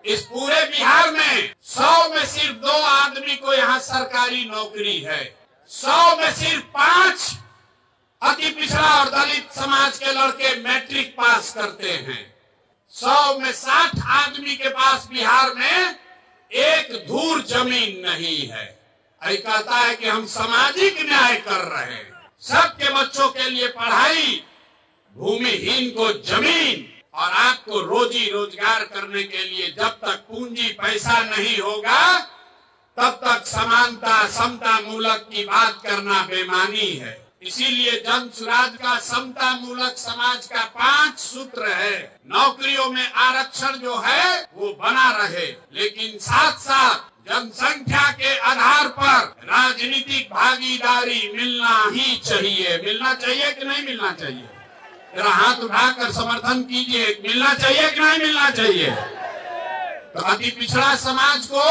इस पूरे बिहार में 100 में सिर्फ 2 आदमी को यहाँ सरकारी नौकरी है। 100 में सिर्फ 5 अति पिछड़ा और दलित समाज के लड़के मैट्रिक पास करते हैं। 100 में 60 आदमी के पास बिहार में एक धूर जमीन नहीं है। ये कहता है कि हम सामाजिक न्याय कर रहे हैं, सबके बच्चों के लिए पढ़ाई, भूमिहीन को जमीन, और आपको रोजी रोजगार करने के लिए जब तक पूंजी पैसा नहीं होगा तब तक समानता समता मूलक की बात करना बेमानी है। इसीलिए जन सुराज का समता मूलक समाज का 5 सूत्र है। नौकरियों में आरक्षण जो है वो बना रहे, लेकिन साथ साथ जनसंख्या के आधार पर राजनीतिक भागीदारी मिलना ही चाहिए। मिलना चाहिए कि नहीं मिलना चाहिए? जरा हाथ उठाकर समर्थन कीजिए। मिलना चाहिए कि नहीं मिलना चाहिए? तो अति पिछड़ा समाज को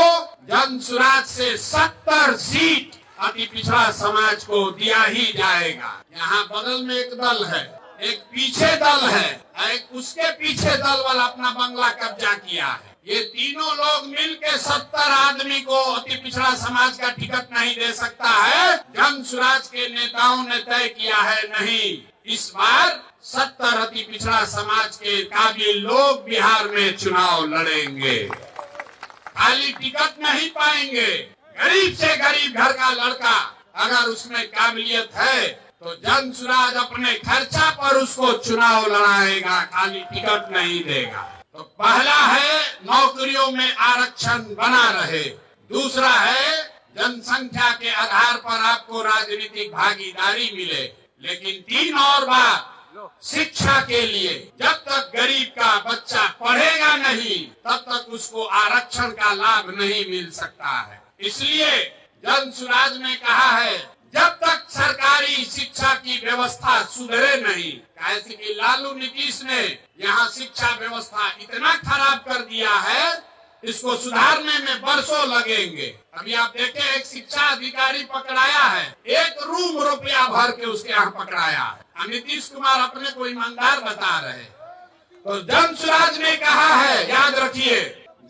जन सुराज से 70 सीट अति पिछड़ा समाज को दिया ही जाएगा। यहाँ बगल में एक दल है, एक पीछे दल है, एक उसके पीछे दल वाला अपना बंगला कब्जा किया है। ये तीनों लोग मिलके 70 आदमी को अति पिछड़ा समाज का टिकट नहीं दे सकता है। जन सुराज के नेताओं ने तय किया है, नहीं, इस बार 70 अति पिछड़ा समाज के काबिल लोग बिहार में चुनाव लड़ेंगे। खाली टिकट नहीं पाएंगे। गरीब से गरीब घर का लड़का अगर उसमें काबिलियत है तो जन सुराज अपने खर्चा पर उसको चुनाव लड़ाएगा, खाली टिकट नहीं देगा। तो पहला है नौकरियों में आरक्षण बना रहे। दूसरा है जनसंख्या के आधार पर आपको राजनीतिक भागीदारी मिले। लेकिन 3 और बात, शिक्षा के लिए जब तक गरीब का बच्चा पढ़ेगा नहीं तब तक उसको आरक्षण का लाभ नहीं मिल सकता है। इसलिए जन सुराज ने कहा है, जब तक सरकारी शिक्षा की व्यवस्था सुधरे नहीं, कैसे कि लालू नीतीश ने यहाँ शिक्षा व्यवस्था इतना खराब कर दिया है, इसको सुधारने में बरसों लगेंगे। अभी आप देखें, एक शिक्षा अधिकारी पकड़ाया है, 1 रूम रुपया भर के उसके यहाँ पकड़ाया है। नीतीश कुमार अपने को ईमानदार बता रहे। तो जन सुराज ने कहा है, याद रखिए,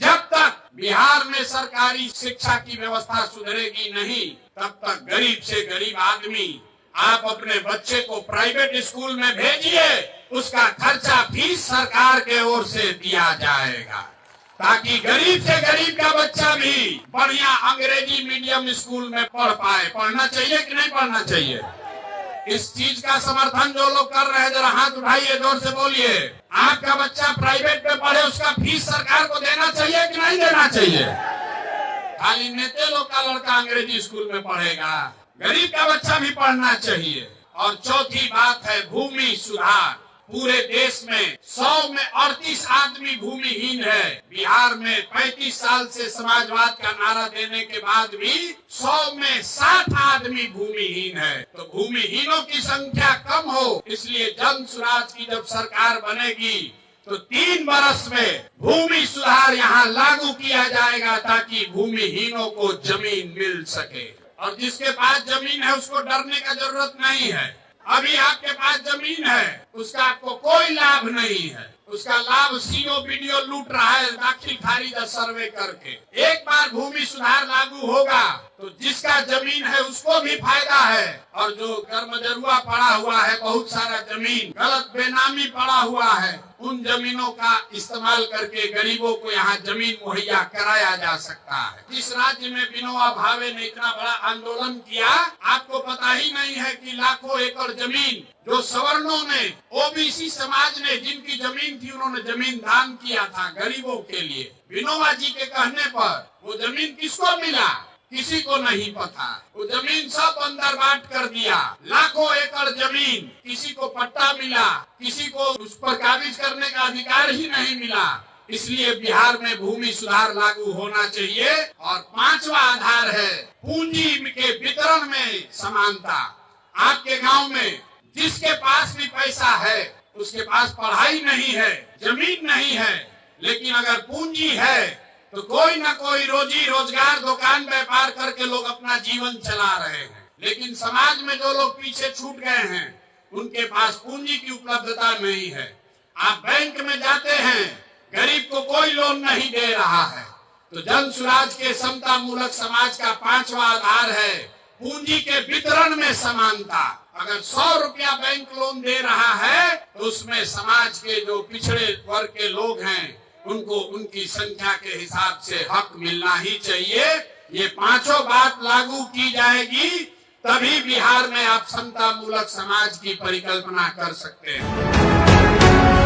जब तक बिहार में सरकारी शिक्षा की व्यवस्था सुधरेगी नहीं तब तक गरीब से गरीब आदमी, आप अपने बच्चे को प्राइवेट स्कूल में भेजिए, उसका खर्चा फीस सरकार के ओर से दिया जाएगा, ताकि गरीब से गरीब का बच्चा भी बढ़िया अंग्रेजी मीडियम स्कूल में पढ़ पाए। पढ़ना चाहिए कि नहीं पढ़ना चाहिए? इस चीज का समर्थन जो लोग कर रहे हैं, जरा हाथ उठाइए, जोर से बोलिए। आपका बच्चा प्राइवेट में पढ़े, उसका फीस सरकार को देना चाहिए कि नहीं देना चाहिए? खाली नेते लोग का लड़का अंग्रेजी स्कूल में पढ़ेगा, गरीब का बच्चा भी पढ़ना चाहिए। और चौथी बात है भूमि सुधार। पूरे देश में 100 में 38 आदमी भूमिहीन है। बिहार में 35 साल से समाजवाद का नारा देने के बाद भी 100 में 60 आदमी भूमिहीन है। तो भूमिहीनों की संख्या कम हो, इसलिए जन सुराज की जब सरकार बनेगी तो 3 बरस में भूमि सुधार यहाँ लागू किया जाएगा, ताकि भूमिहीनों को जमीन मिल सके। और जिसके पास जमीन है उसको डरने का जरूरत नहीं है। अभी आपके पास जमीन है, उसका आपको कोई लाभ नहीं है। उसका लाभ सीओ बीडीओ लूट रहा है दाखिल खारिज सर्वे करके। एक बार भूमि सुधार लागू होगा तो जिसका जमीन है उसको भी फायदा है, और जो कर्मजरुआ पड़ा हुआ है, बहुत सारा जमीन गलत बेनामी पड़ा हुआ है, उन जमीनों का इस्तेमाल करके गरीबों को यहाँ जमीन मुहैया कराया जा सकता है। जिस राज्य में विनोबा भावे ने इतना बड़ा आंदोलन किया, आपको पता ही नहीं है कि लाखों एकड़ जमीन जो सवर्णों ने, ओबीसी समाज ने जिनकी जमीन थी, उन्होंने जमीन दान किया था गरीबों के लिए। विनोबा जी के कहने पर वो जमीन किसको मिला, किसी को नहीं पता। वो जमीन सब अंदर बांट कर दिया। लाखों एकड़ जमीन, किसी को पट्टा मिला, किसी को उस पर काबिज करने का अधिकार ही नहीं मिला। इसलिए बिहार में भूमि सुधार लागू होना चाहिए। और 5वां आधार है पूंजी के वितरण में समानता। आपके गांव में जिसके पास भी पैसा है, उसके पास पढ़ाई नहीं है, जमीन नहीं है, लेकिन अगर पूंजी है तो कोई ना कोई रोजी रोजगार, दुकान व्यापार करके लोग अपना जीवन चला रहे हैं। लेकिन समाज में जो लोग पीछे छूट गए हैं, उनके पास पूंजी की उपलब्धता नहीं है। आप बैंक में जाते हैं गरीब को कोई लोन नहीं दे रहा है। तो जन सुराज के समता मूलक समाज का 5वां आधार है पूंजी के वितरण में समानता। अगर 100 रुपया बैंक लोन दे रहा है तो उसमें समाज के जो पिछड़े वर्ग के लोग हैं उनको उनकी संख्या के हिसाब से हक मिलना ही चाहिए। ये 5 बात लागू की जाएगी तभी बिहार में आप समता मूलक समाज की परिकल्पना कर सकते हैं।